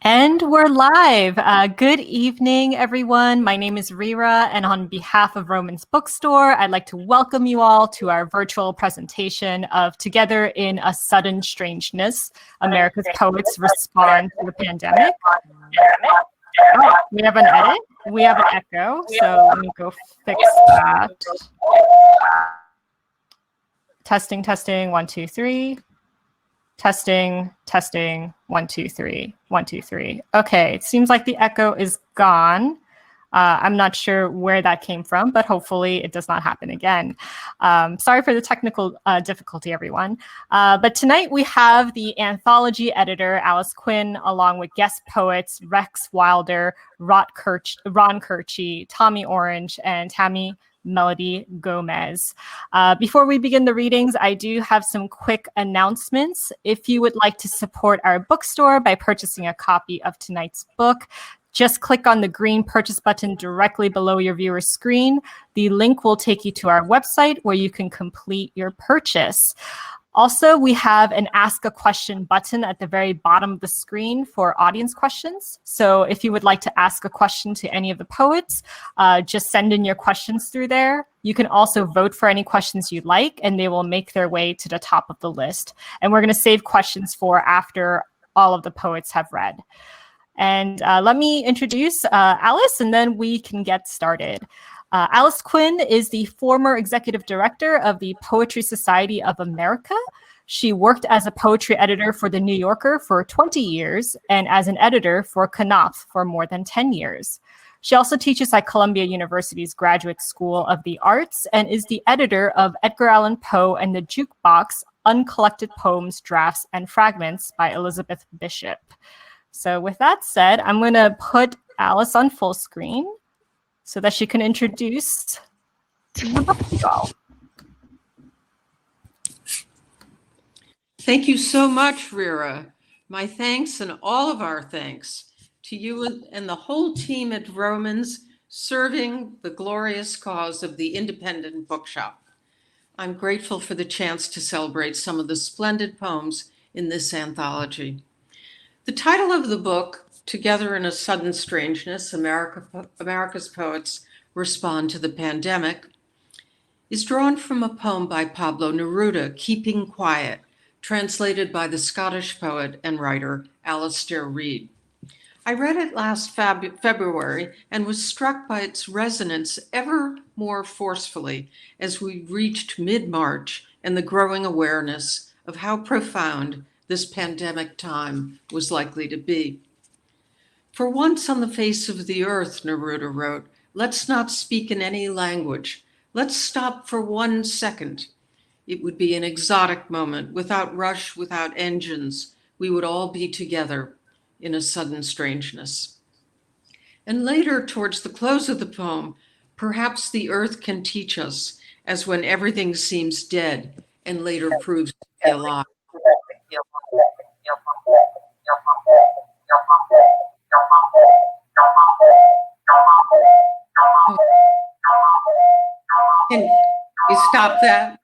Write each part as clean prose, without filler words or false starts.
And we're live. Good evening, everyone. My name is Rira, and on behalf of Vroman's Bookstore, I'd like to welcome you all to our virtual presentation of Together in a Sudden Strangeness, America's Poets Respond to the Pandemic. Oh, we have an edit. We have an echo, so let me go fix that. Testing, testing, 1, 2, 3. Testing, testing, 1, 2, 3, 1, 2, 3. Okay, it seems like the echo is gone. I'm not sure where that came from, but hopefully it does not happen again. Sorry for the technical difficulty, everyone. But tonight we have the anthology editor, Alice Quinn, along with guest poets, Rex Wilder, Ron Koertge, Tommy Orange, and Tammy Melody Gomez. Before we begin the readings, I do have some quick announcements. If you would like to support our bookstore by purchasing a copy of tonight's book, just click on the green purchase button directly below your viewer's screen. The link will take you to our website where you can complete your purchase. Also, we have an Ask a Question button at the very bottom of the screen for audience questions. So if you would like to ask a question to any of the poets, just send in your questions through there. You can also vote for any questions you'd like, and they will make their way to the top of the list. And we're going to save questions for after all of the poets have read. And let me introduce Alice, and then we can get started. Alice Quinn is the former executive director of the Poetry Society of America. She worked as a poetry editor for The New Yorker for 20 years and as an editor for Knopf for more than 10 years. She also teaches at Columbia University's Graduate School of the Arts and is the editor of Edgar Allan Poe and the Jukebox, Uncollected Poems, Drafts, and Fragments by Elizabeth Bishop. So with that said, I'm going to put Alice on full screen so that she can introduce the book to you all. Thank you so much, Rira. My thanks and all of our thanks to you and the whole team at Vroman's serving the glorious cause of the independent bookshop. I'm grateful for the chance to celebrate some of the splendid poems in this anthology. The title of the book, Together in a Sudden Strangeness, America's Poets Respond to the Pandemic, is drawn from a poem by Pablo Neruda, Keeping Quiet, translated by the Scottish poet and writer Alastair Reid. I read it last February and was struck by its resonance ever more forcefully as we reached mid-March and the growing awareness of how profound this pandemic time was likely to be. For once on the face of the earth, Neruda wrote, let's not speak in any language. Let's stop for 1 second. It would be an exotic moment, without rush, without engines. We would all be together in a sudden strangeness. And later, towards the close of the poem, perhaps the earth can teach us, as when everything seems dead and later proves to be alive. Can you stop that?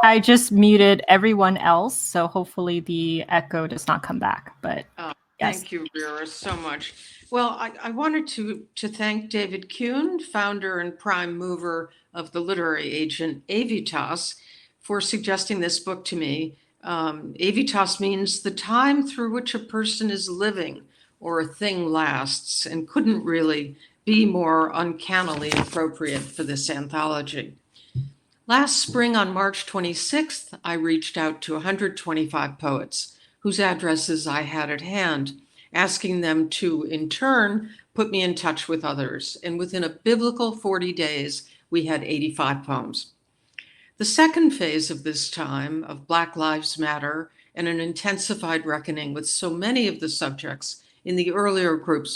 I just muted everyone else, so hopefully the echo does not come back. But yes. Thank you, Rira, so much. Well, I wanted to thank David Quinn, founder and prime mover of the literary agent Avitas, for suggesting this book to me. Avitas means the time through which a person is living or a thing lasts, and couldn't really be more uncannily appropriate for this anthology. Last spring on March 26th, I reached out to 125 poets whose addresses I had at hand, asking them to, in turn, put me in touch with others. And within a biblical 40 days, we had 85 poems. The second phase of this time of Black Lives Matter and an intensified reckoning with so many of the subjects in the earlier group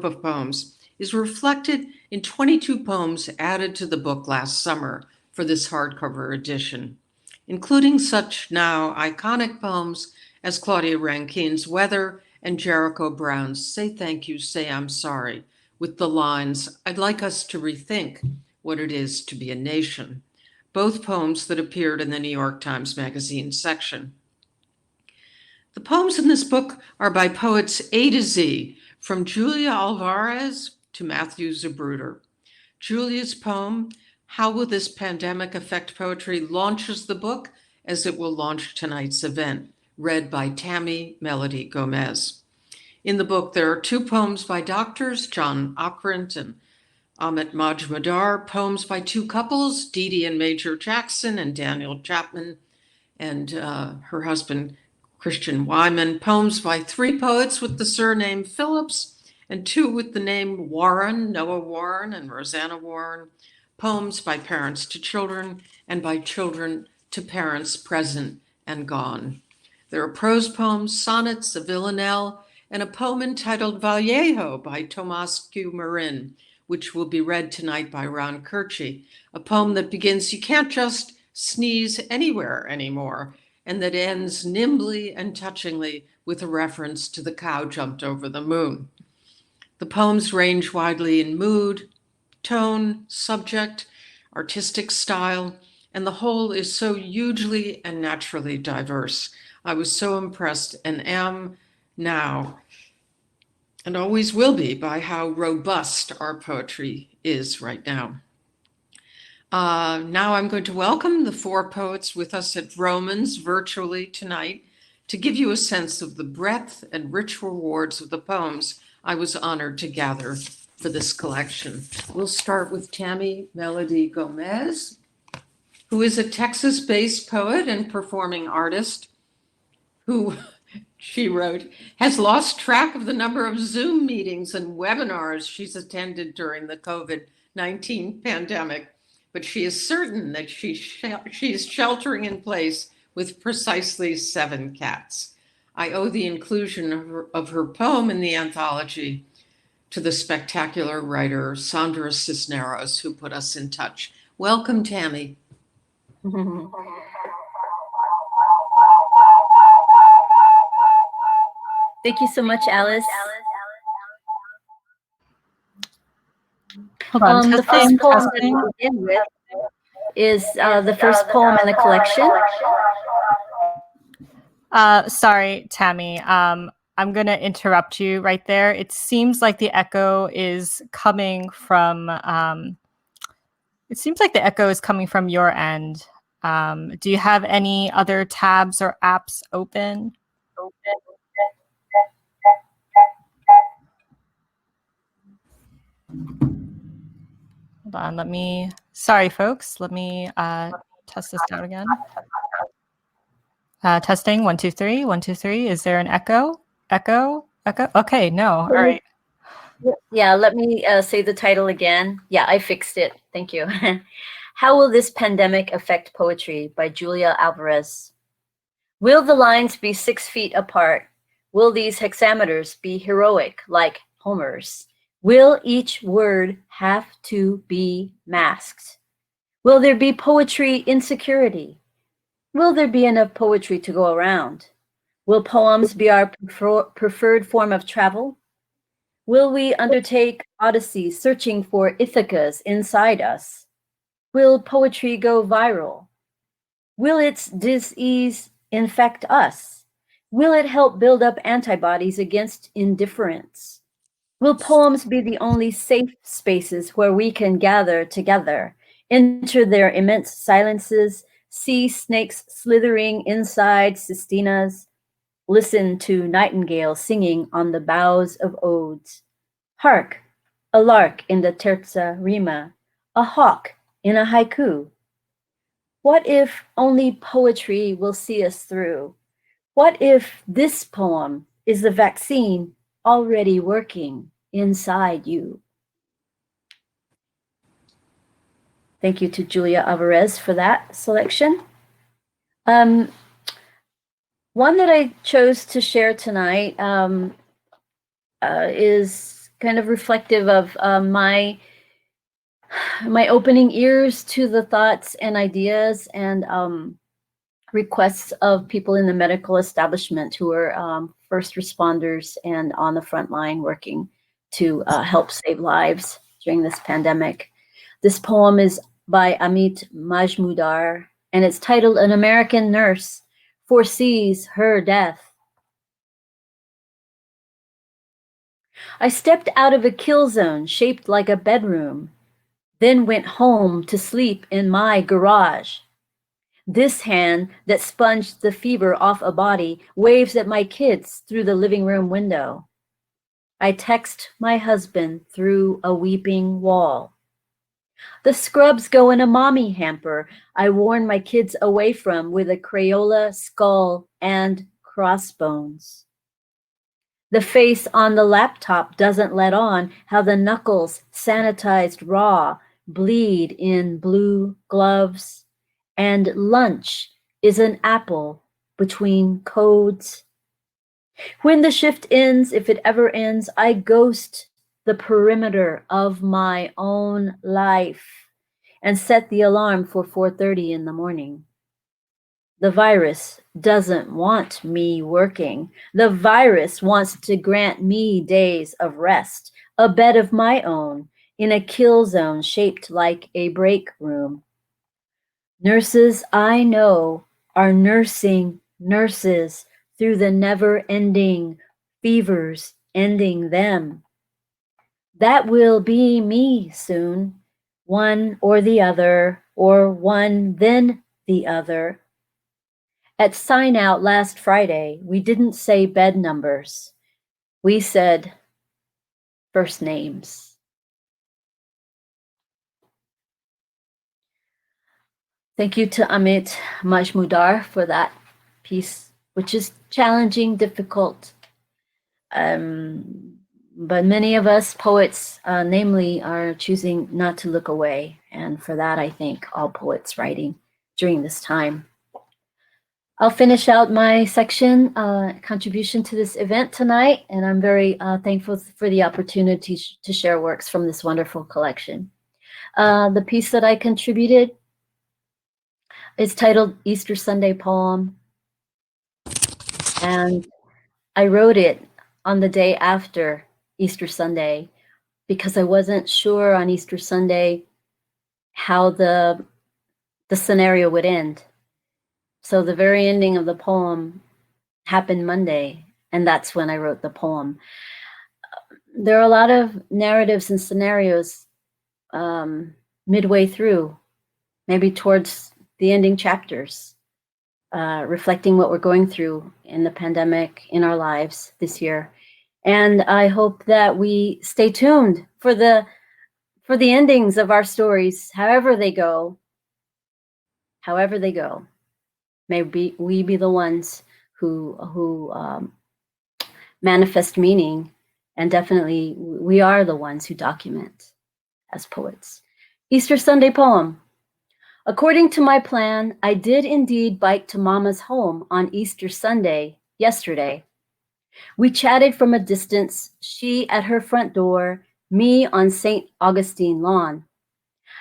of poems is reflected in 22 poems added to the book last summer for this hardcover edition, including such now iconic poems as Claudia Rankine's Weather and Jericho Brown's Say Thank You, Say I'm Sorry, with the lines, I'd like us to rethink what it is to be a nation, both poems that appeared in the New York Times Magazine section. The poems in this book are by poets A to Z, from Julia Alvarez to Matthew Zabruder. Julia's poem, How Will This Pandemic Affect Poetry, launches the book as it will launch tonight's event, read by Tammy Melody Gomez. In the book, there are 2 poems by doctors, John Ockrent and Amit Majmudar, poems by 2 couples, Dee Dee and Major Jackson and Daniel Chapman and her husband, Christian Wyman, poems by 3 poets with the surname Phillips and 2 with the name Warren, Noah Warren and Rosanna Warren, poems by parents to children and by children to parents present and gone. There are prose poems, sonnets, a villanelle, and a poem entitled Vallejo by Tomás Q. Marin, which will be read tonight by Ron Koertge, a poem that begins, "You can't just sneeze anywhere anymore," and that ends nimbly and touchingly with a reference to the cow jumped over the moon. The poems range widely in mood, tone, subject, artistic style, and the whole is so hugely and naturally diverse. I was so impressed and am now and always will be by how robust our poetry is right now. Now I'm going to welcome the 4 poets with us at Vroman's virtually tonight to give you a sense of the breadth and rich rewards of the poems I was honored to gather for this collection. We'll start with Tammy Melody Gomez, who is a Texas-based poet and performing artist who, she wrote, has lost track of the number of Zoom meetings and webinars she's attended during the COVID-19 pandemic, but she is certain that she's sheltering in place with precisely 7 cats. I owe the inclusion of her poem in the anthology to the spectacular writer Sandra Cisneros, who put us in touch. Welcome, Tammy. Thank you so much, Alice. Hold on. The first poem that we'll begin with is the first poem in the collection. Sorry, Tammy. I'm going to interrupt you right there. It seems like the echo is coming from your end. Do you have any other tabs or apps open? Hold on, sorry folks, let me test this out again. Testing, 1, 2, 3, 1, 2, 3. Is there an echo? Echo? Okay, no, all right. Yeah, let me say the title again. Yeah, I fixed it, thank you. How Will This Pandemic Affect Poetry by Julia Alvarez. Will the lines be 6 feet apart? Will these hexameters be heroic like Homer's? Will each word have to be masked? Will there be poetry insecurity? Will there be enough poetry to go around? Will poems be our preferred form of travel? Will we undertake odysseys searching for Ithacas inside us? Will poetry go viral? Will its disease infect us? Will it help build up antibodies against indifference? Will poems be the only safe spaces where we can gather together, enter their immense silences, see snakes slithering inside cistinas, listen to nightingales singing on the boughs of odes? Hark, a lark in the terza rima, a hawk in a haiku. What if only poetry will see us through? What if this poem is the vaccine already working inside you? Thank you to Julia Alvarez for that selection. One that I chose to share tonight is kind of reflective of my opening ears to the thoughts and ideas and requests of people in the medical establishment who are first responders and on the front line working to help save lives during this pandemic. This poem is by Amit Majmudar, and it's titled "An American Nurse Foresees Her Death I stepped out of a kill zone shaped like a bedroom, then went home to sleep in my garage. This hand that sponged the fever off a body waves at my kids through the living room window. I text my husband through a weeping wall. The scrubs go in a mommy hamper I warn my kids away from with a Crayola skull and crossbones. The face on the laptop doesn't let on how the knuckles, sanitized raw, bleed in blue gloves. And lunch is an apple between codes. When the shift ends, if it ever ends, I ghost the perimeter of my own life and set the alarm for 4:30 in the morning. The virus doesn't want me working. The virus wants to grant me days of rest, a bed of my own in a kill zone shaped like a break room. Nurses I know are nursing nurses through the never-ending fevers ending them. That will be me soon, one or the other, or one then the other. At sign out last Friday, we didn't say bed numbers. We said first names. Thank you to Amit Majmudar for that piece, which is challenging, difficult. But many of us poets, namely, are choosing not to look away. And for that, I thank all poets writing during this time. I'll finish out my section, contribution to this event tonight, and I'm very thankful for the opportunity to share works from this wonderful collection. The piece that I contributed is titled Easter Sunday Poem, and I wrote it on the day after Easter Sunday because I wasn't sure on Easter Sunday how the scenario would end. So the very ending of the poem happened Monday, and that's when I wrote the poem. There are a lot of narratives and scenarios midway through, maybe towards the ending chapters, reflecting what we're going through in the pandemic in our lives this year. And I hope that we stay tuned for the endings of our stories, however they go. May we be the ones who manifest meaning, and definitely we are the ones who document as poets. Easter Sunday poem. According to my plan, I did indeed bike to Mama's home on Easter Sunday, yesterday. We chatted from a distance, she at her front door, me on St. Augustine lawn.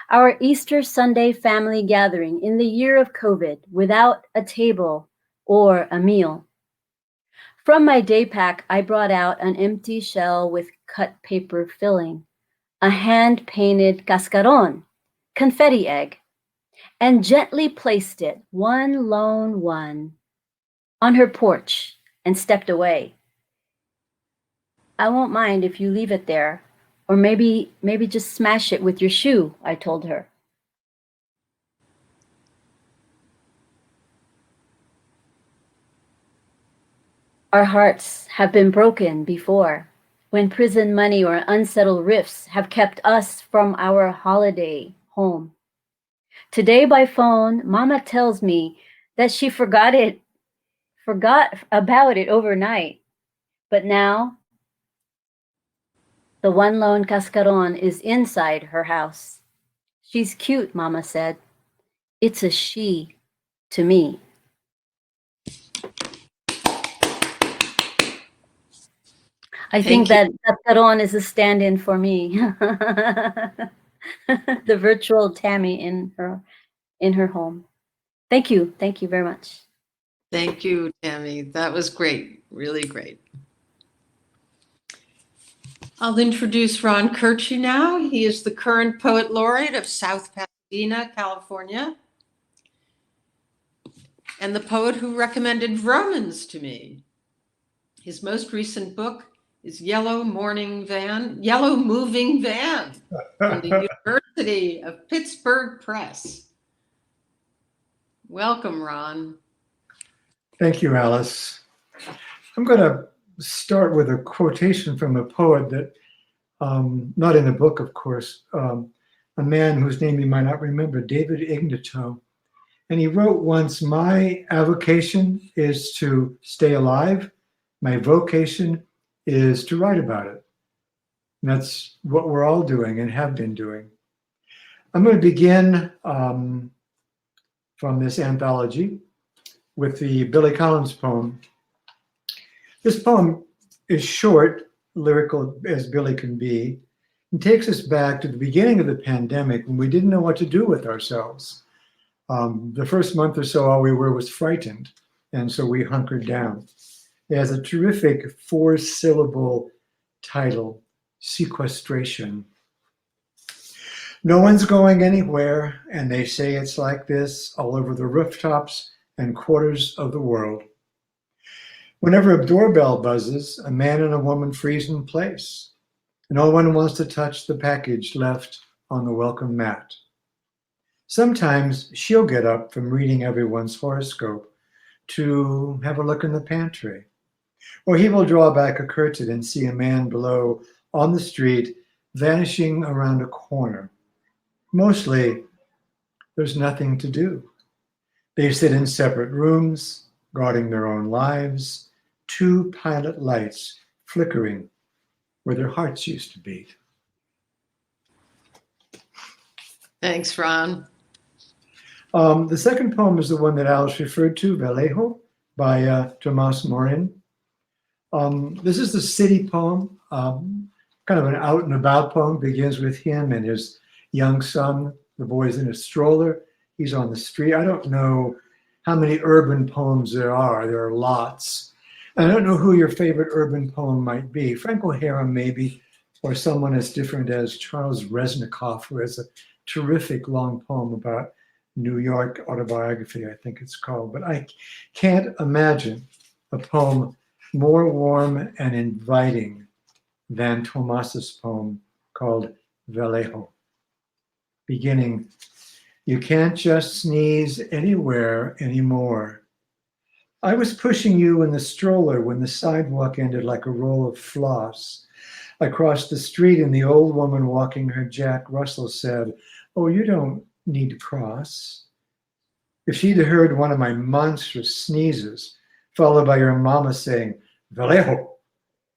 Our Easter Sunday family gathering in the year of COVID without a table or a meal. From my day pack, I brought out an empty shell with cut paper filling, a hand-painted cascaron, confetti egg, and gently placed it, one lone one, on her porch and stepped away. I won't mind if you leave it there, or maybe just smash it with your shoe, I told her. Our hearts have been broken before, when prison money or unsettled rifts have kept us from our holiday home. Today by phone, Mama tells me that she forgot about it overnight. But now, the one lone cascaron is inside her house. She's cute, Mama said. It's a she to me. I think that cascaron is a stand-in for me. The virtual Tammy in her home. Thank you very much. Thank you, Tammy. That was great, really great. I'll introduce Ron Koertge now. He is the current Poet Laureate of South Pasadena, California, and the poet who recommended Vromans to me. His most recent book, is Yellow Moving Van from the University of Pittsburgh Press. Welcome, Ron. Thank you, Alice. I'm going to start with a quotation from a poet that, not in the book, of course, a man whose name you might not remember, David Ignatow. And he wrote once, "My avocation is to stay alive. My vocation is to write about it." And that's what we're all doing and have been doing. I'm going to begin from this anthology with the Billy Collins poem. This poem is short, lyrical as Billy can be, and takes us back to the beginning of the pandemic when we didn't know what to do with ourselves. The first month or so, all we were was frightened, and so we hunkered down. It has a terrific 4-syllable title, Sequestration. No one's going anywhere, and they say it's like this all over the rooftops and quarters of the world. Whenever a doorbell buzzes, a man and a woman freeze in place. No one wants to touch the package left on the welcome mat. Sometimes she'll get up from reading everyone's horoscope to have a look in the pantry. Or he will draw back a curtain and see a man below on the street vanishing around a corner. Mostly, there's nothing to do. They sit in separate rooms, guarding their own lives, 2 pilot lights flickering where their hearts used to beat. Thanks, Ron. The second poem is the one that Alice referred to, Vallejo, by Tomas Morin. This is the city poem, kind of an out and about poem. Begins with him and his young son. The boy's in a stroller. He's on the street. I don't know how many urban poems there are. There are lots. I don't know who your favorite urban poem might be. Frank O'Hara, maybe, or someone as different as Charles Reznikoff, who has a terrific long poem about New York autobiography, I think it's called. But I can't imagine a poem more warm and inviting than Tomas's poem called Vallejo. Beginning, "You can't just sneeze anywhere anymore. I was pushing you in the stroller when the sidewalk ended like a roll of floss. I crossed the street and the old woman walking her Jack Russell said, 'Oh, you don't need to cross.' If she'd heard one of my monstrous sneezes, followed by your mama saying, 'Vallejo,'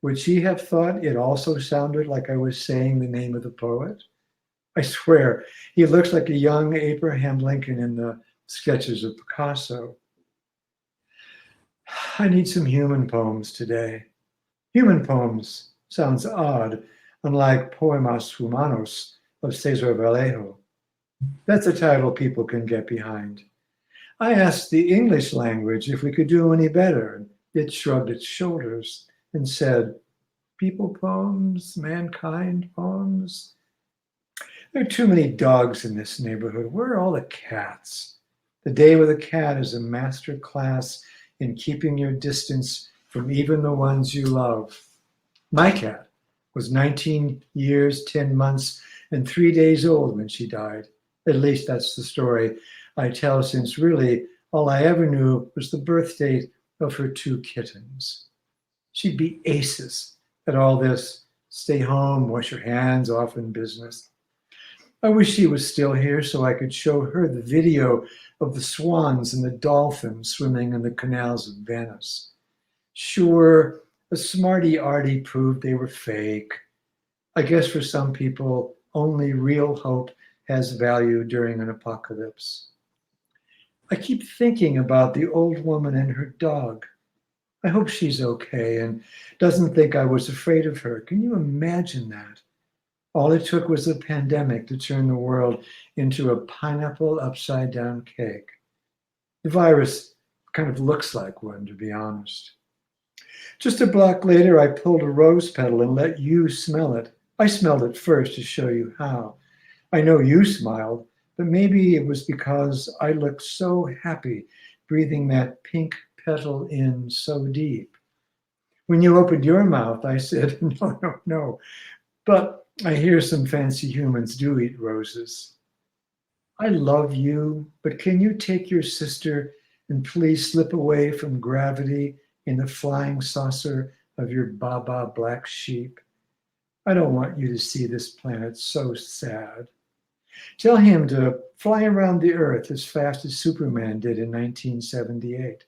would she have thought it also sounded like I was saying the name of the poet? I swear, he looks like a young Abraham Lincoln in the sketches of Picasso. I need some human poems today. Human poems sounds odd, unlike Poemas Humanos of Cesar Vallejo. That's a title people can get behind. I asked the English language if we could do any better, and it shrugged its shoulders and said, 'People poems, mankind poems.' There are too many dogs in this neighborhood. Where are all the cats? The Day with a Cat is a master class in keeping your distance from even the ones you love. My cat was 19 years, 10 months, and 3 days old when she died. At least that's the story I tell, since really all I ever knew was the birth date of her 2 kittens. She'd be aces at all this stay home, wash your hands off in business. I wish she was still here so I could show her the video of the swans and the dolphins swimming in the canals of Venice. Sure, a smarty-arty proved they were fake. I guess for some people, only real hope has value during an apocalypse. I keep thinking about the old woman and her dog. I hope she's okay and doesn't think I was afraid of her. Can you imagine that? All it took was a pandemic to turn the world into a pineapple upside-down cake. The virus kind of looks like one, to be honest. Just a block later, I pulled a rose petal and let you smell it. I smelled it first to show you how. I know you smiled, but maybe it was because I looked so happy breathing that pink petal in so deep. When you opened your mouth, I said, no, no, no. But I hear some fancy humans do eat roses. I love you, but can you take your sister and please slip away from gravity in the flying saucer of your Baba black sheep? I don't want you to see this planet so sad. Tell him to fly around the earth as fast as Superman did in 1978.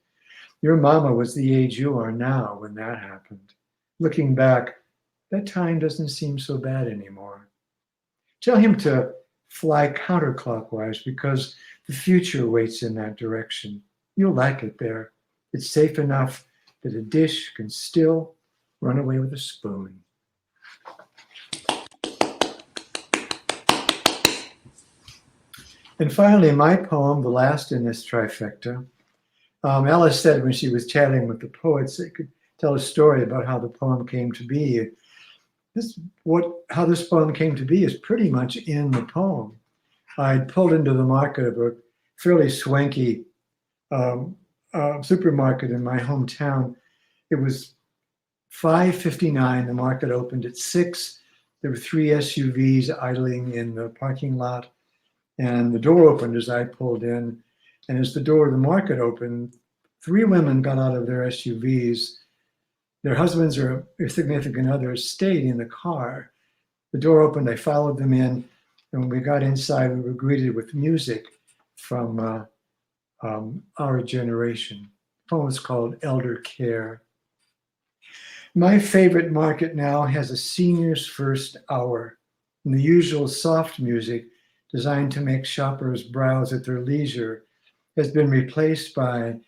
Your mama was the age you are now when that happened. Looking back, that time doesn't seem so bad anymore. Tell him to fly counterclockwise because the future waits in that direction. You'll like it there. It's safe enough that a dish can still run away with a spoon. And finally, my poem, the last in this trifecta. Alice said when she was chatting with the poets, they could tell a story about how the poem came to be. How this poem came to be is pretty much in the poem. I pulled into the market of a fairly swanky supermarket in my hometown. It was 5:59. The market opened at 6. There were 3 SUVs idling in the parking lot, and the door opened as I pulled in. And as the door of the market opened, 3 women got out of their SUVs. Their husbands or their significant others stayed in the car. The door opened, I followed them in, and when we got inside, we were greeted with music from our generation. The poem is called Elder Care. My favorite market now has a senior's first hour, and the usual soft music designed to make shoppers browse at their leisure has been replaced by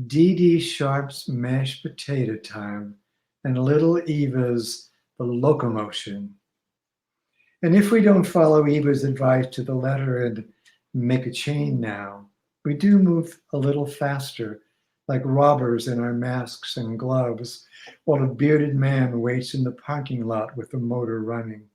Dee Dee Sharp's Mashed Potato Time and Little Eva's The Locomotion. And if we don't follow Eva's advice to the letter and make a chain now, we do move a little faster, like robbers in our masks and gloves, while a bearded man waits in the parking lot with the motor running.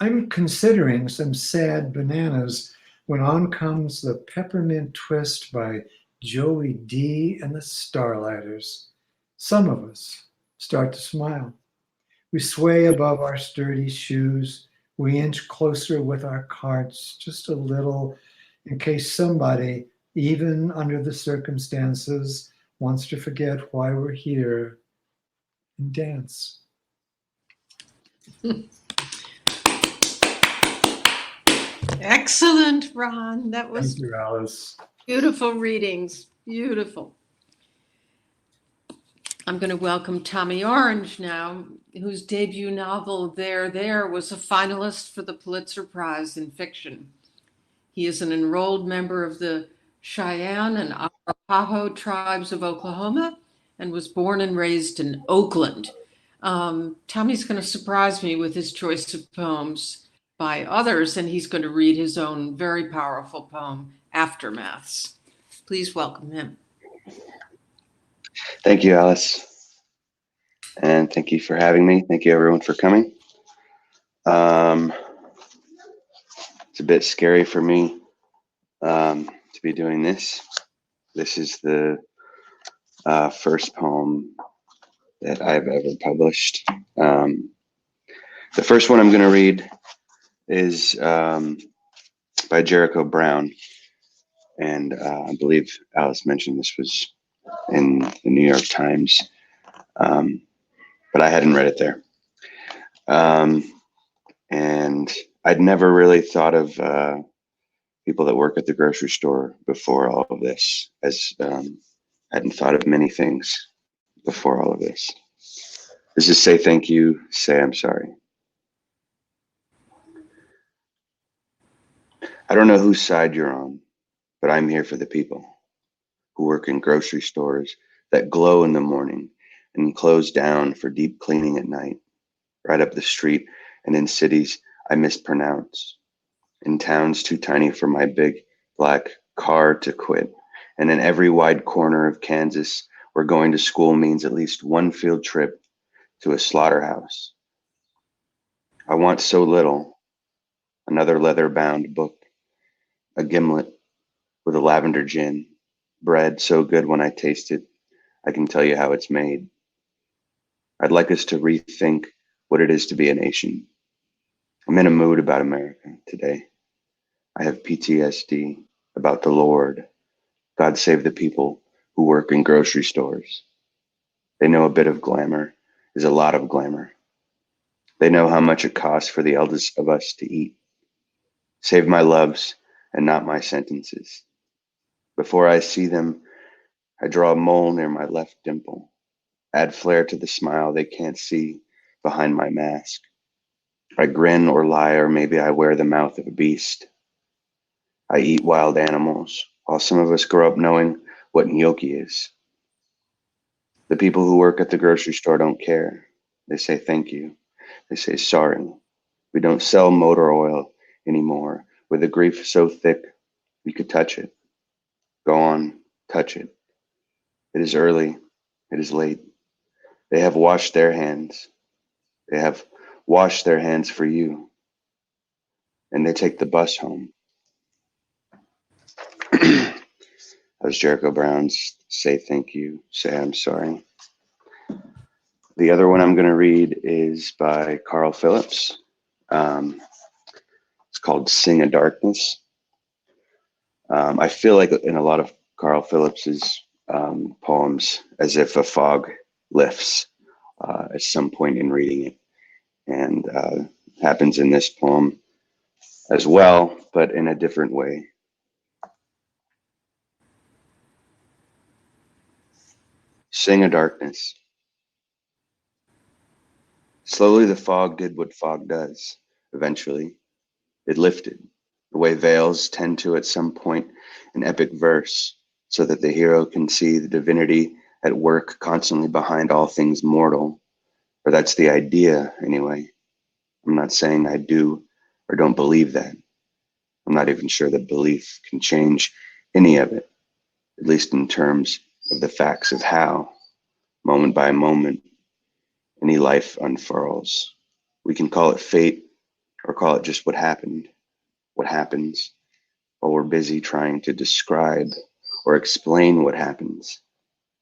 I'm considering some sad bananas when on comes the Peppermint Twist by Joey D and the Starlighters. Some of us start to smile. We sway above our sturdy shoes. We inch closer with our carts just a little in case somebody, even under the circumstances, wants to forget why we're here and dance. Excellent, Ron. That was Thank you, Alice. beautiful readings. Beautiful. I'm going to welcome Tommy Orange now, whose debut novel, There was a finalist for the Pulitzer Prize in fiction. He is an enrolled member of the Cheyenne and Arapaho tribes of Oklahoma and was born and raised in Oakland. Tommy's going to surprise me with his choice of poems by others, and he's going to read his own very powerful poem, Aftermaths. Please welcome him. Thank you, Alice. And thank you for having me. Thank you, everyone, for coming. It's a bit scary for me to be doing this. This is the first poem that I've ever published. The first one I'm going to read is by Jericho Brown. And I believe Alice mentioned this was in the New York Times, but I hadn't read it there. And I'd never really thought of people that work at the grocery store before all of this, as I hadn't thought of many things before all of this. Is just say thank you, say I'm sorry. I don't know whose side you're on, but I'm here for the people who work in grocery stores that glow in the morning and close down for deep cleaning at night, right up the street and in cities I mispronounce, in towns too tiny for my big black car to quit, and in every wide corner of Kansas where going to school means at least one field trip to a slaughterhouse. I want so little, another leather-bound book, a gimlet with a lavender gin, bread so good when I taste it, I can tell you how it's made. I'd like us to rethink what it is to be a nation. I'm in a mood about America today. I have PTSD about the Lord. God save the people who work in grocery stores. They know a bit of glamour is a lot of glamour. They know how much it costs for the eldest of us to eat. Save my loves and not my sentences. Before I see them, I draw a mole near my left dimple. Add flair to the smile they can't see behind my mask. I grin or lie, or maybe I wear the mouth of a beast. I eat wild animals, while some of us grow up knowing what gnocchi is. The people who work at the grocery store don't care. They say thank you. They say sorry. We don't sell motor oil anymore, with a grief so thick you could touch it. Go on, touch it. It is early. It is late. They have washed their hands. They have washed their hands for you. And they take the bus home. That was Jericho Brown's Say Thank You, Say I'm Sorry. The other one I'm going to read is by Carl Phillips. It's called Sing a Darkness. I feel like in a lot of Carl Phillips's poems, as if a fog lifts at some point in reading it. And happens in this poem as well, but in a different way. Sing a darkness. Slowly the fog did what fog does. Eventually, it lifted, the way veils tend to at some point in epic verse, so that the hero can see the divinity at work constantly behind all things mortal. Or that's the idea, anyway. I'm not saying I do or don't believe that. I'm not even sure that belief can change any of it, at least in terms of the facts of how, moment by moment, any life unfurls. We can call it fate or call it just what happened, what happens, while we're busy trying to describe or explain what happens.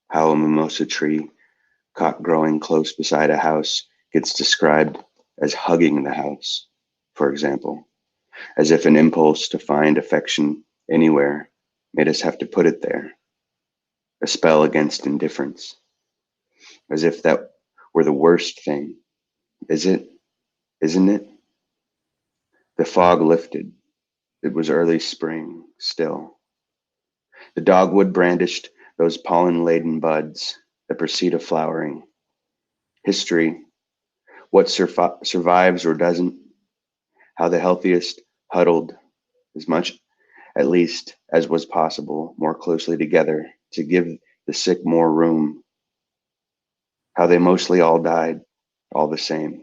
How a mimosa tree caught growing close beside a house gets described as hugging the house, for example, as if an impulse to find affection anywhere made us have to put it there, a spell against indifference, as if that were the worst thing. Is it? Isn't it? The fog lifted. It was early spring still. The dogwood brandished those pollen-laden buds that precede a flowering. History, what survives or doesn't, how the healthiest huddled as much, at least, as was possible, more closely together to give the sick more room, how they mostly all died, all the same.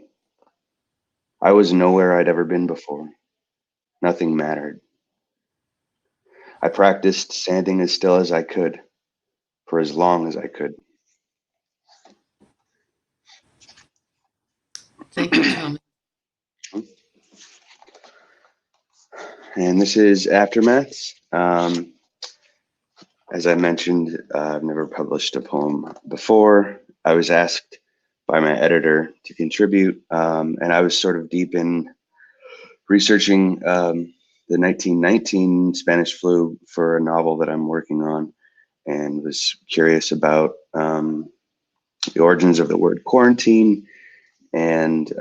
I was nowhere I'd ever been before. Nothing mattered. I practiced standing as still as I could for as long as I could. Thank you, Tommy. And this is Aftermaths. As I mentioned, I've never published a poem before. I was asked by my editor to contribute, and I was sort of deep in researching the 1919 Spanish flu for a novel that I'm working on, and was curious about the origins of the word quarantine, and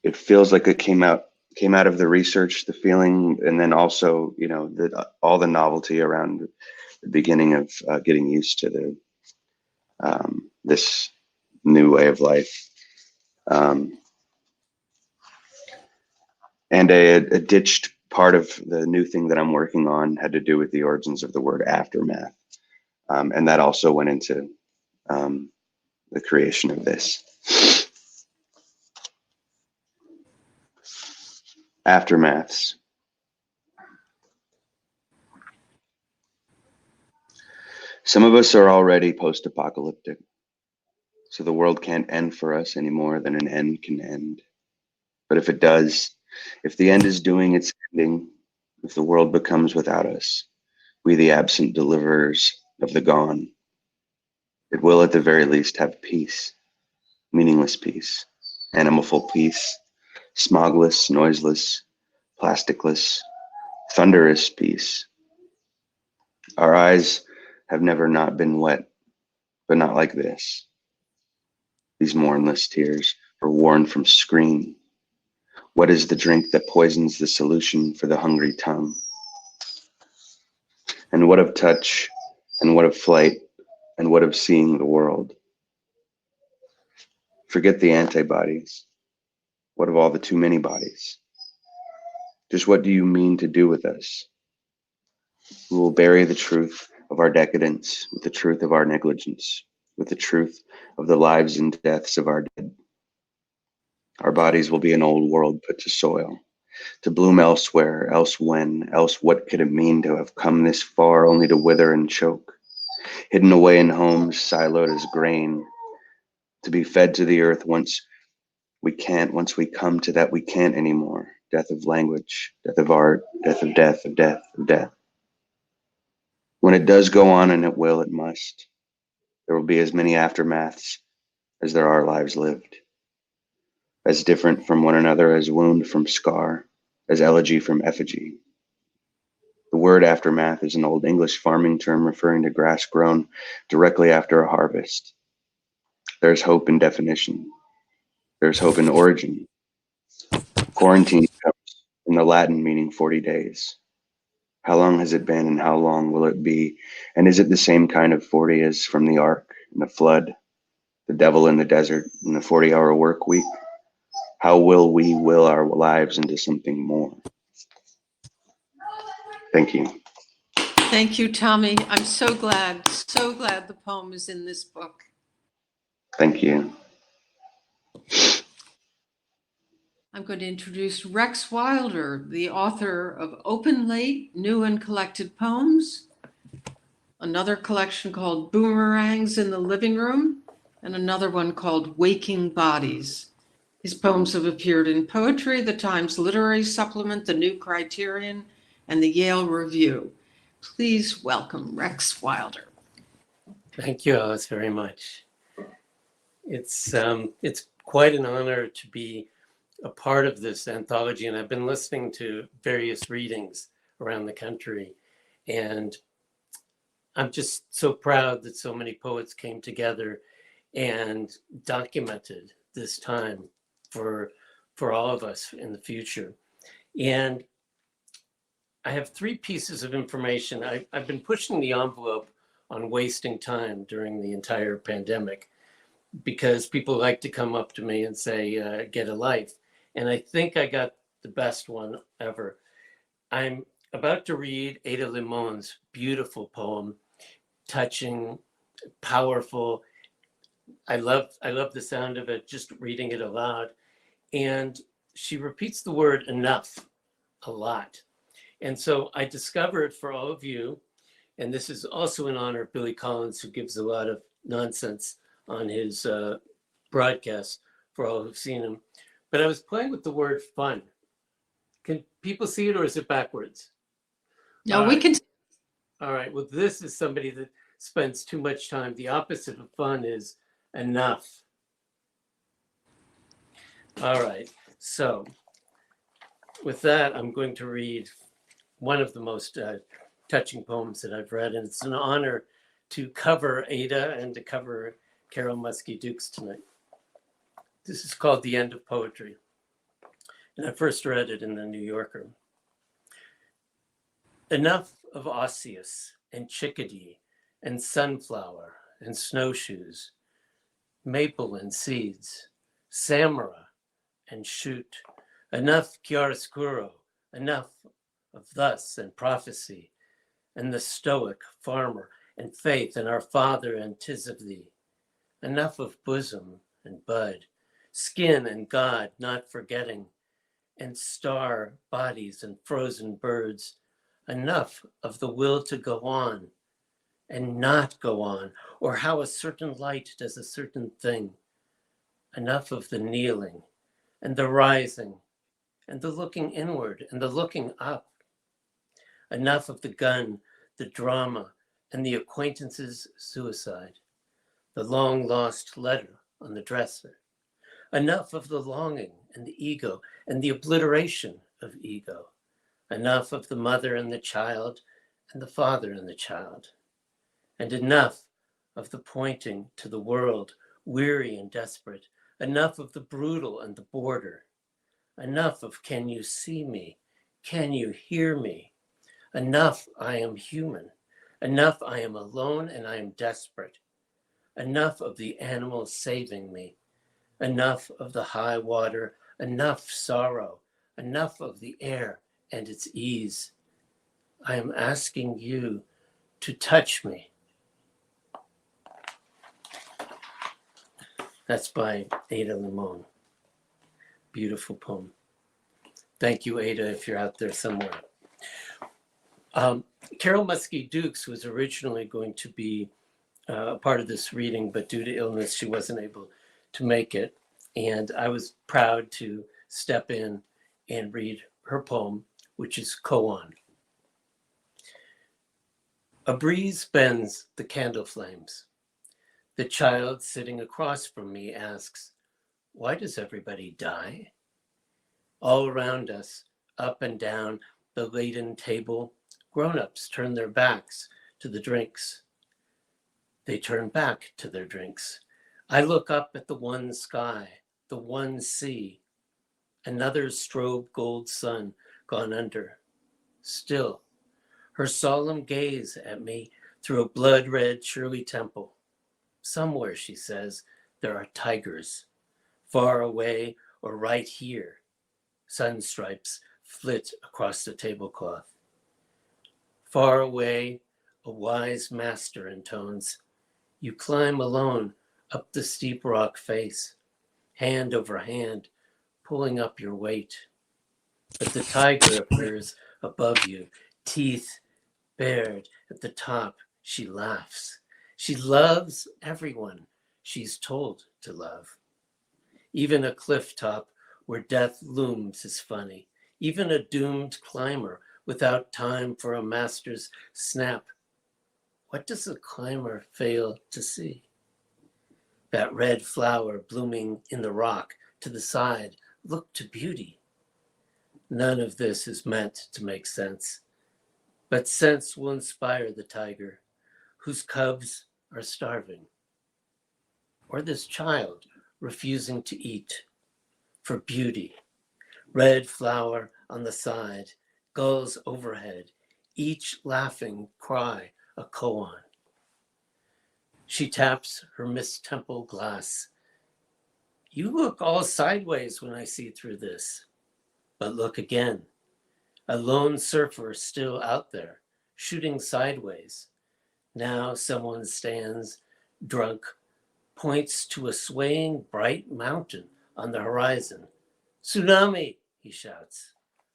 it feels like it came out of the research, the feeling, and then also, you know, all the novelty around the beginning of getting used to the this new way of life. And a ditched part of the new thing that I'm working on had to do with the origins of the word aftermath. And that also went into the creation of this. Aftermaths. Some of us are already post-apocalyptic, so the world can't end for us any more than an end can end. But if it does, if the end is doing its ending, if the world becomes without us, we the absent deliverers of the gone. It will at the very least have peace, meaningless peace, animalful peace, smogless, noiseless, plasticless, thunderous peace. Our eyes have never not been wet, but not like this. These mournless tears are worn from screen. What is the drink that poisons the solution for the hungry tongue? And what of touch, and what of flight, and what of seeing the world? Forget the antibodies. What of all the too many bodies? Just what do you mean to do with us? We will bury the truth of our decadence with the truth of our negligence, with the truth of the lives and deaths of our dead. Our bodies will be an old world put to soil, to bloom elsewhere, else when, else what could it mean to have come this far only to wither and choke, hidden away in homes, siloed as grain, to be fed to the earth once we come to that we can't anymore. Death of language, death of art, death of death, of death, of death. When it does go on, and it will, it must, there will be as many aftermaths as there are lives lived, as different from one another as wound from scar, as elegy from effigy. The word aftermath is an old English farming term referring to grass grown directly after a harvest. There's hope in definition. There's hope in origin. Quarantine comes from the Latin meaning 40 days. How long has it been, and how long will it be? And is it the same kind of 40 as from the ark and the flood, the devil in the desert, and the 40-hour work week? How will we will our lives into something more? Thank you. Thank you, Tommy. I'm so glad the poem is in this book. Thank you. I'm going to introduce Rex Wilder, the author of Open Late, New and Collected Poems, another collection called Boomerangs in the Living Room, and another one called Waking Bodies. His poems have appeared in Poetry, the Times Literary Supplement, the New Criterion, and the Yale Review. Please welcome Rex Wilder. Thank you, Alice, very much. It's quite an honor to be a part of this anthology, and I've been listening to various readings around the country, and I'm just so proud that so many poets came together and documented this time for all of us in the future. And I have 3 pieces of information. I've been pushing the envelope on wasting time during the entire pandemic because people like to come up to me and say, get a life. And I think I got the best one ever. I'm about to read Ada Limon's beautiful poem, touching, powerful. I love the sound of it, just reading it aloud. And she repeats the word enough a lot. And so I discovered for all of you, and this is also in honor of Billy Collins, who gives a lot of nonsense on his broadcast for all who've seen him. But I was playing with the word fun. Can people see it, or is it backwards? No, we can. All right. Well, this is somebody that spends too much time. The opposite of fun is enough. All right. So with that, I'm going to read one of the most touching poems that I've read. And it's an honor to cover Ada and to cover Carol Muskie Dukes tonight. This is called The End of Poetry. And I first read it in the New Yorker. Enough of osseous and chickadee and sunflower and snowshoes, maple and seeds, samara and shoot. Enough chiaroscuro, enough of thus and prophecy, and the stoic farmer and faith in our Father and 'tis of thee. Enough of bosom and bud, skin and God not forgetting, and star bodies and frozen birds. Enough of the will to go on and not go on, or how a certain light does a certain thing. Enough of the kneeling and the rising and the looking inward and the looking up. Enough of the gun, the drama, and the acquaintance's suicide, the long-lost letter on the dresser. Enough of the longing and the ego and the obliteration of ego. Enough of the mother and the child and the father and the child. And enough of the pointing to the world, weary and desperate. Enough of the brutal and the border. Enough of can you see me? Can you hear me? Enough I am human. Enough I am alone and I am desperate. Enough of the animals saving me. Enough of the high water. Enough sorrow. Enough of the air and its ease. I am asking you to touch me. That's by Ada Limon. Beautiful poem. Thank you, Ada, if you're out there somewhere. Carol Muskie Dukes was originally going to be a part of this reading, but due to illness, she wasn't able to make it. And I was proud to step in and read her poem, which is Koan. A breeze bends the candle flames. The child sitting across from me asks, why does everybody die? All around us, up and down the laden table, grown-ups turn their backs to the drinks. They turn back to their drinks. I look up at the one sky, the one sea, another strobe gold sun gone under. Still, her solemn gaze at me through a blood-red Shirley temple. Somewhere, she says, there are tigers, far away or right here. Sun stripes flit across the tablecloth. Far away, a wise master intones, you climb alone up the steep rock face, hand over hand, pulling up your weight. But the tiger appears above you, teeth bared at the top. She laughs. She loves everyone she's told to love. Even a cliff top where death looms is funny. Even a doomed climber without time for a master's snap. What does a climber fail to see? That red flower blooming in the rock to the side. Look to beauty. None of this is meant to make sense, but sense will inspire the tiger whose cubs are starving, or this child refusing to eat. For beauty, red flower on the side, gulls overhead, each laughing cry a koan. She taps her Miss Temple glass. You look all sideways when I see through this, but look again. A lone surfer still out there, shooting sideways. Now someone stands, drunk, points to a swaying bright mountain on the horizon. Tsunami, he shouts,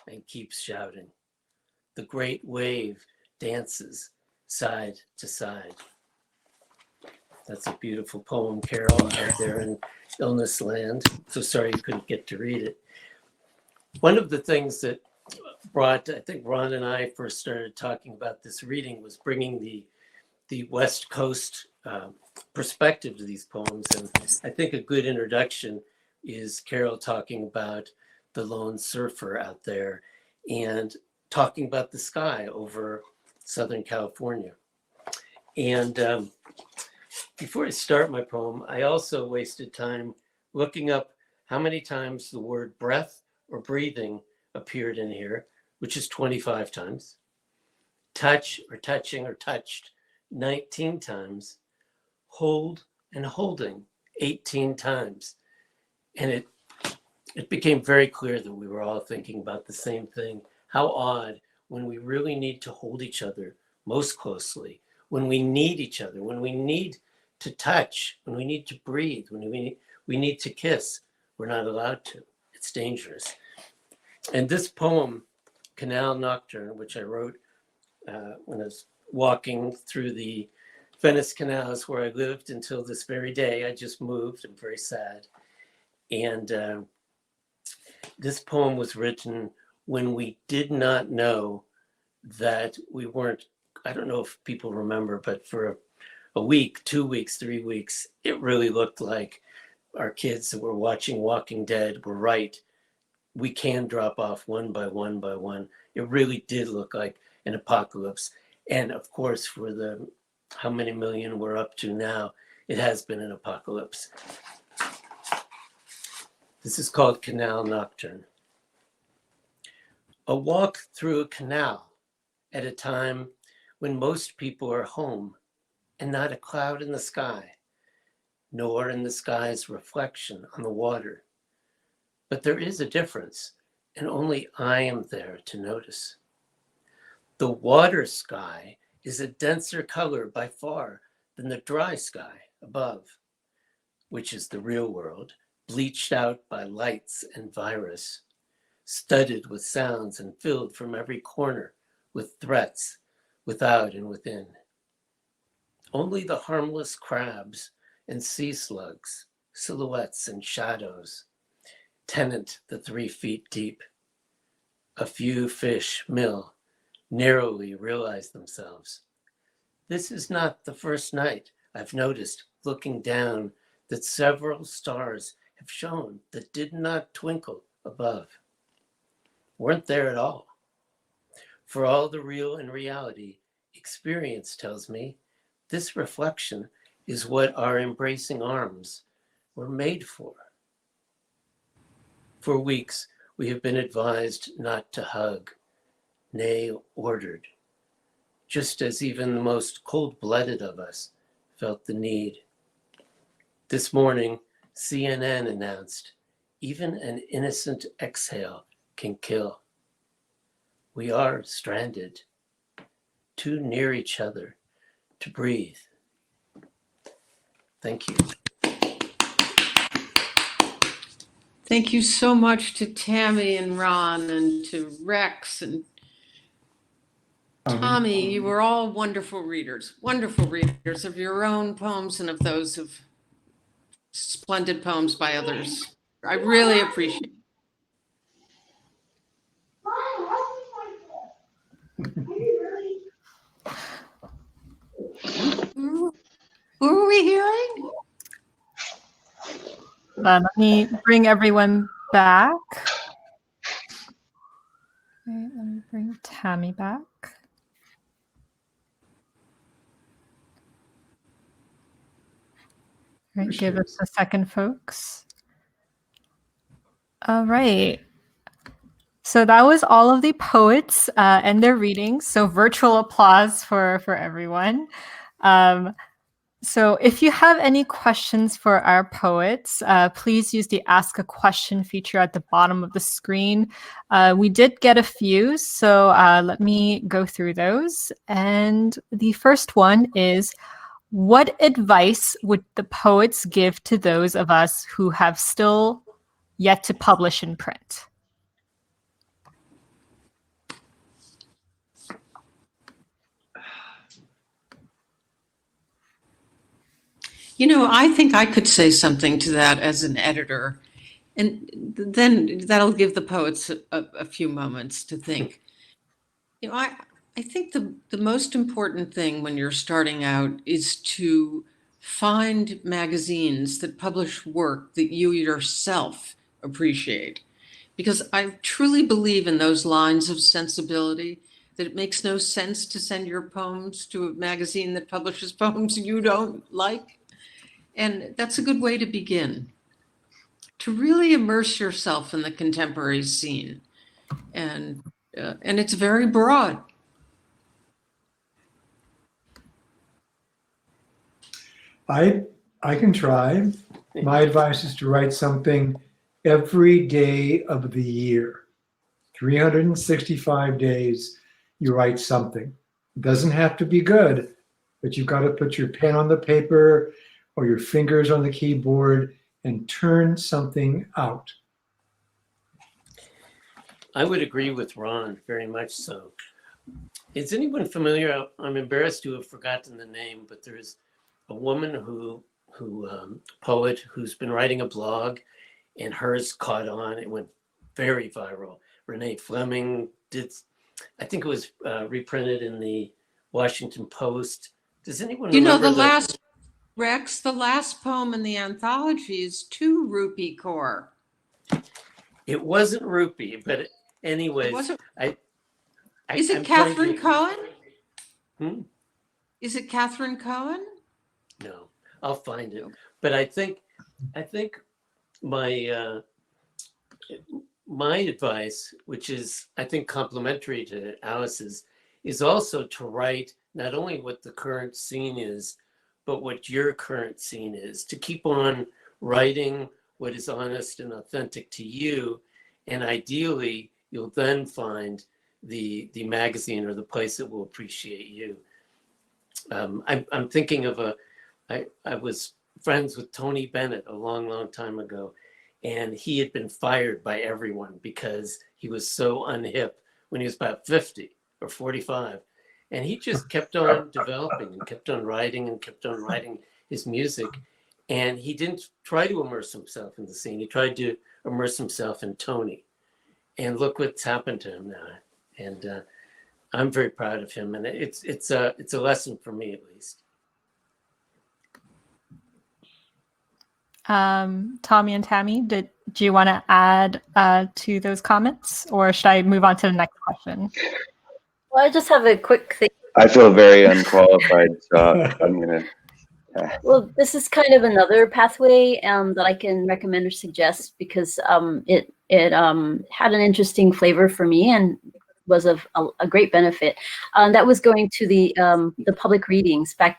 and keeps shouting. The great wave dances side to side. That's a beautiful poem, Carol, out there in illness land. So sorry you couldn't get to read it. One of the things that brought, I think Ron and I first started talking about this reading was bringing the West Coast perspective to these poems. And I think a good introduction is Carol talking about the lone surfer out there and talking about the sky over Southern California. And before I start my poem, I also wasted time looking up how many times the word breath or breathing appeared in here, which is 25 times. Touch or touching or touched, 19 times. Hold and holding, 18 times. And it became very clear that we were all thinking about the same thing. How odd when we really need to hold each other most closely, when we need each other, when we need to touch, when we need to breathe, when we need to kiss, we're not allowed to. It's dangerous. And this poem, Canal Nocturne, which I wrote when I was walking through the Venice canals where I lived until this very day. I just moved. I'm very sad. And this poem was written when we did not know that we weren't I don't know if people remember, but for a week, 2 weeks, 3 weeks, it really looked like our kids that were watching Walking Dead were right. We can drop off one by one by one. It really did look like an apocalypse. And of course, for the how many million we're up to now, it has been an apocalypse. This is called Canal Nocturne. A walk through a canal at a time when most people are home and not a cloud in the sky, nor in the sky's reflection on the water. But there is a difference, and only I am there to notice. The water sky is a denser color by far than the dry sky above, which is the real world, bleached out by lights and virus, studded with sounds and filled from every corner with threats without and within. Only the harmless crabs and sea slugs, silhouettes and shadows, tenant the 3 feet deep. A few fish mill, narrowly realize themselves. This is not the first night I've noticed, looking down, that several stars have shone that did not twinkle above. Weren't there at all. For all the real and reality, experience tells me this reflection is what our embracing arms were made for. For weeks, we have been advised not to hug, nay, ordered, just as even the most cold-blooded of us felt the need. This morning, CNN announced, even an innocent exhale can kill. We are stranded, too near each other to breathe. Thank you. Thank you so much to Tammy and Ron and to Rex and Tommy. You were all wonderful readers of your own poems and of those of splendid poems by others. I really appreciate it. Who are we hearing? Let me bring everyone back. Okay, let me bring Tammy back. All right, give us a second, folks. All right. So that was all of the poets and their readings. So virtual applause for everyone. So if you have any questions for our poets, please use the Ask a Question feature at the bottom of the screen. We did get a few, so let me go through those. And the first one is, what advice would the poets give to those of us who have still yet to publish in print? You know, I think I could say something to that as an editor, and then that'll give the poets a few moments to think. You know, I think the most important thing when you're starting out is to find magazines that publish work that you yourself appreciate. Because I truly believe in those lines of sensibility, that it makes no sense to send your poems to a magazine that publishes poems you don't like. And that's a good way to begin, to really immerse yourself in the contemporary scene. And it's very broad. I can try. My advice is to write something every day of the year. 365 days, you write something. It doesn't have to be good, but you've got to put your pen on the paper or your fingers on the keyboard and turn something out. I would agree with Ron, very much so. Is anyone familiar? I'm embarrassed to have forgotten the name, but there's a woman poet who's been writing a blog, and hers caught on. It went very viral. Renee Fleming did, I think it was reprinted in the Washington Post. Does anyone You know, remember the last poem in the anthology is to Rupi Kaur. It wasn't Rupi, but anyways, Was it? I Is it I'm trying Catherine to- Cohen? Hmm? Is it Catherine Cohen? No, I'll find it. But I think my my advice, which is I think complementary to Alice's, is also to write not only what the current scene is, but what your current scene is. To keep on writing what is honest and authentic to you, and ideally you'll then find the magazine or the place that will appreciate you. I'm thinking of I was friends with Tony Bennett a long time ago, and he had been fired by everyone because he was so unhip when he was about 50 or 45. And he just kept on developing and kept on writing and kept on writing his music. And he didn't try to immerse himself in the scene. He tried to immerse himself in Tony. And look what's happened to him now. And I'm very proud of him. And it's a lesson for me, at least. Tommy and Tammy, do you want to add to those comments, or should I move on to the next question? Well, I just have a quick thing. I feel very unqualified, so I'm gonna. Well, this is kind of another pathway that I can recommend or suggest because it had an interesting flavor for me and was of a great benefit. That was going to the public readings back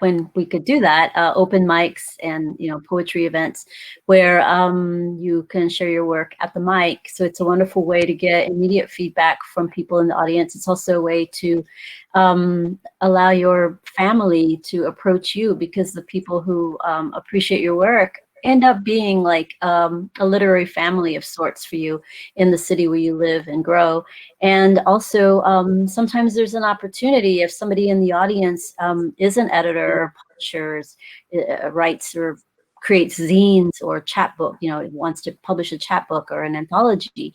when we could do that, open mics and poetry events where you can share your work at the mic. So it's a wonderful way to get immediate feedback from people in the audience. It's also a way to allow your family to approach you, because the people who appreciate your work end up being like a literary family of sorts for you in the city where you live and grow. And also sometimes there's an opportunity if somebody in the audience is an editor or publisher, writes or creates zines or chapbook, wants to publish a chapbook or an anthology,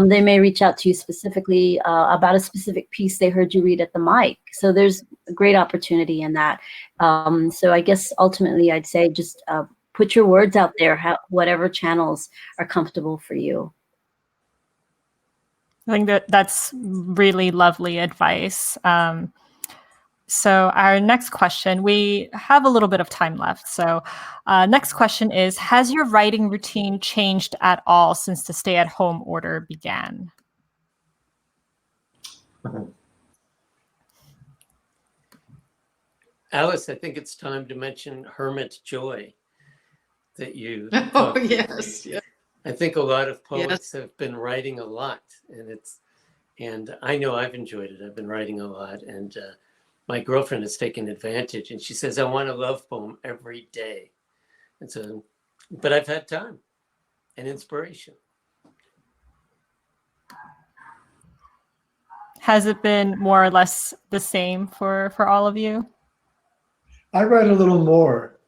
they may reach out to you specifically about a specific piece they heard you read at the mic. So there's a great opportunity in that. So I guess ultimately I'd say just put your words out there, whatever channels are comfortable for you. I think that's really lovely advice. So our next question, we have a little bit of time left. So next question is, has your writing routine changed at all since the stay-at-home order began? Alice, I think it's time to mention Hermit Joy that you Oh, yes. I think a lot of poets have been writing a lot, and I know I've enjoyed it. I've been writing a lot, and my girlfriend has taken advantage, and she says, I want a love poem every day. And so, but I've had time and inspiration. Has it been more or less the same for all of you? I write a little more.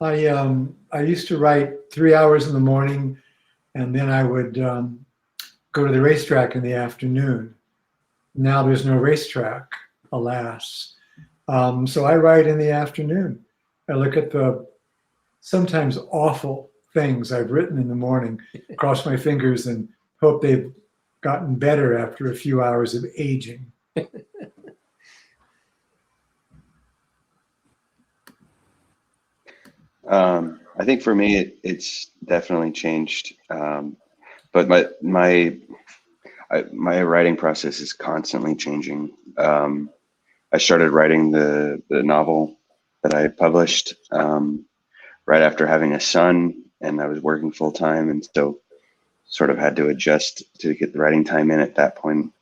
I used to write 3 hours in the morning, and then I would go to the racetrack in the afternoon. Now there's no racetrack, alas. So I write in the afternoon. I look at the sometimes awful things I've written in the morning, cross my fingers, and hope they've gotten better after a few hours of aging. I think for me, it's definitely changed. But my writing process is constantly changing. I started writing the novel that I published right after having a son, and I was working full time, and so sort of had to adjust to get the writing time in at that point.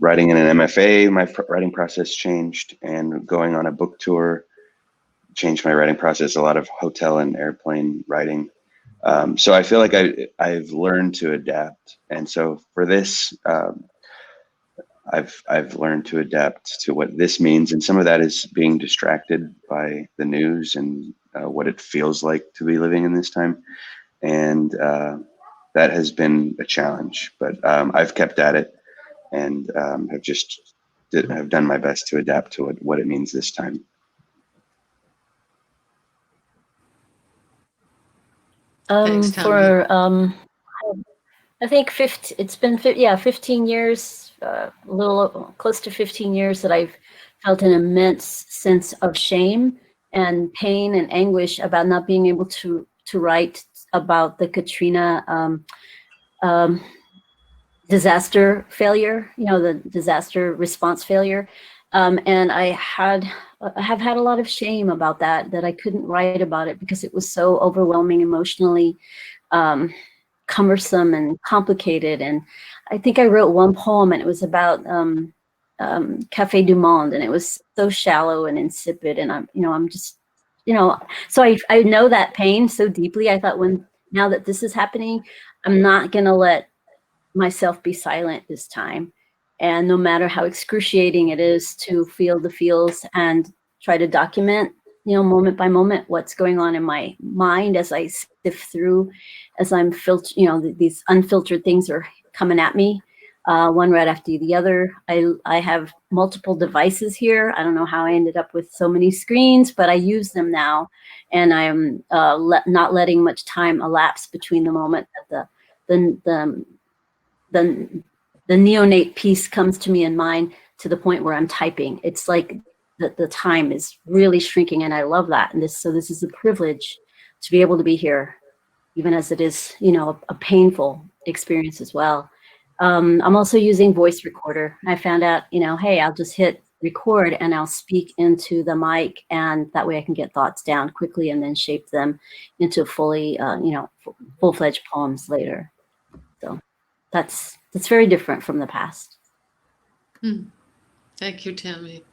Writing in an MFA, my writing process changed, and going on a book tour changed my writing process. A lot of hotel and airplane writing. So I feel like I've learned to adapt, and so for this, I've learned to adapt to what this means, and some of that is being distracted by the news and what it feels like to be living in this time, and that has been a challenge. But I've kept at it. and have done my best to adapt to what it means this time. Thanks, Tammy. I think it's been 15 years, a little close to 15 years that I've felt an immense sense of shame and pain and anguish about not being able to write about the Katrina disaster failure, the disaster response failure. And I have had a lot of shame about that I couldn't write about it because it was so overwhelming emotionally, cumbersome and complicated. And I think I wrote one poem, and it was about Café du Monde, and it was so shallow and insipid. And I'm just, so I know that pain so deeply. I thought, now that this is happening, I'm not gonna let myself be silent this time. And no matter how excruciating it is to feel the feels and try to document, moment by moment, what's going on in my mind as I sift through, as I'm these unfiltered things are coming at me, one right after the other. I have multiple devices here. I don't know how I ended up with so many screens, but I use them now, and I'm not letting much time elapse between the moment that the neonate piece comes to me in mind to the point where I'm typing. It's like the time is really shrinking, and I love that. And this is a privilege to be able to be here, even as it is, a painful experience as well. I'm also using voice recorder. I found out, hey, I'll just hit record and I'll speak into the mic, and that way I can get thoughts down quickly and then shape them into fully, full-fledged poems later. So that's very different from the past. Thank you, Tammy.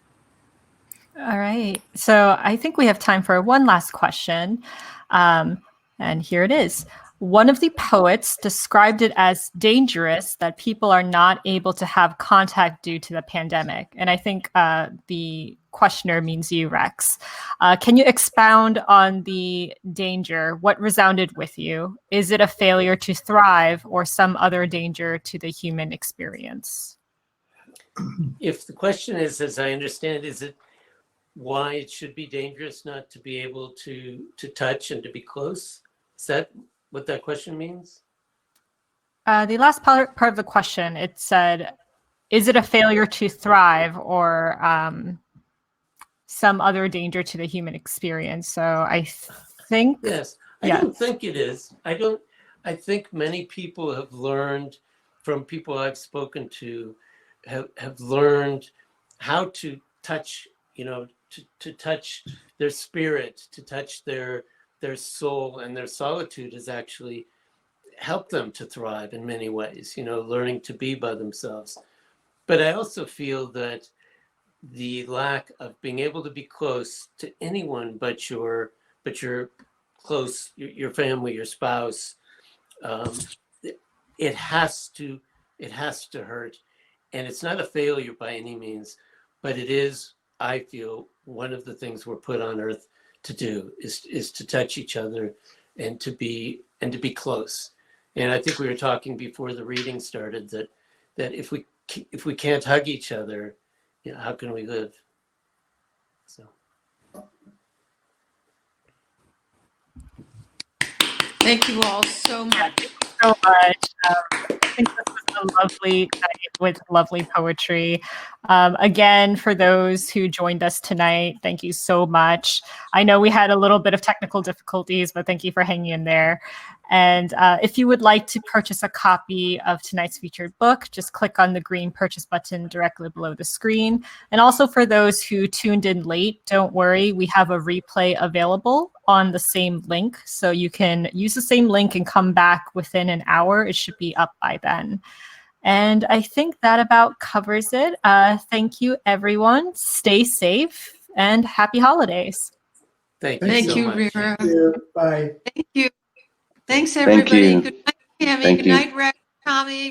All right. So I think we have time for one last question. And here it is. One of the poets described it as dangerous that people are not able to have contact due to the pandemic. And I think the questioner means you, Rex. Can you expound on the danger? What resounded with you? Is it a failure to thrive or some other danger to the human experience? If the question is, as I understand, is it why it should be dangerous not to be able to touch and to be close? Is that what that question means? The last part of the question, it said, is it a failure to thrive or some other danger to the human experience? So I think... Yes, I don't think it is. I think many people have learned from people I've spoken to, have learned how to touch, to touch their spirit, to touch their soul, and their solitude has actually helped them to thrive in many ways, learning to be by themselves. But I also feel that the lack of being able to be close to anyone but your close, your family, your spouse, it has to hurt. And it's not a failure by any means, but it is, I feel, one of the things we're put on earth to do is to touch each other and to be close. And I think we were talking before the reading started that if we can't hug each other, how can we live? So. Thank you all so much. Thank you so much. I think this was a lovely night with lovely poetry. Again, for those who joined us tonight, thank you so much. I know we had a little bit of technical difficulties, but thank you for hanging in there. And if you would like to purchase a copy of tonight's featured book, just click on the green purchase button directly below the screen. And also for those who tuned in late, don't worry, we have a replay available on the same link. So you can use the same link and come back within an hour. It should be up by then. And I think that about covers it. Thank you, everyone. Stay safe and happy holidays. Thank you Thank so you, much. Rira. Thank you. Bye. Thank you. Thanks, Thank everybody. you. Good night, Tammy. Thank Good you. night, Rex, Tommy.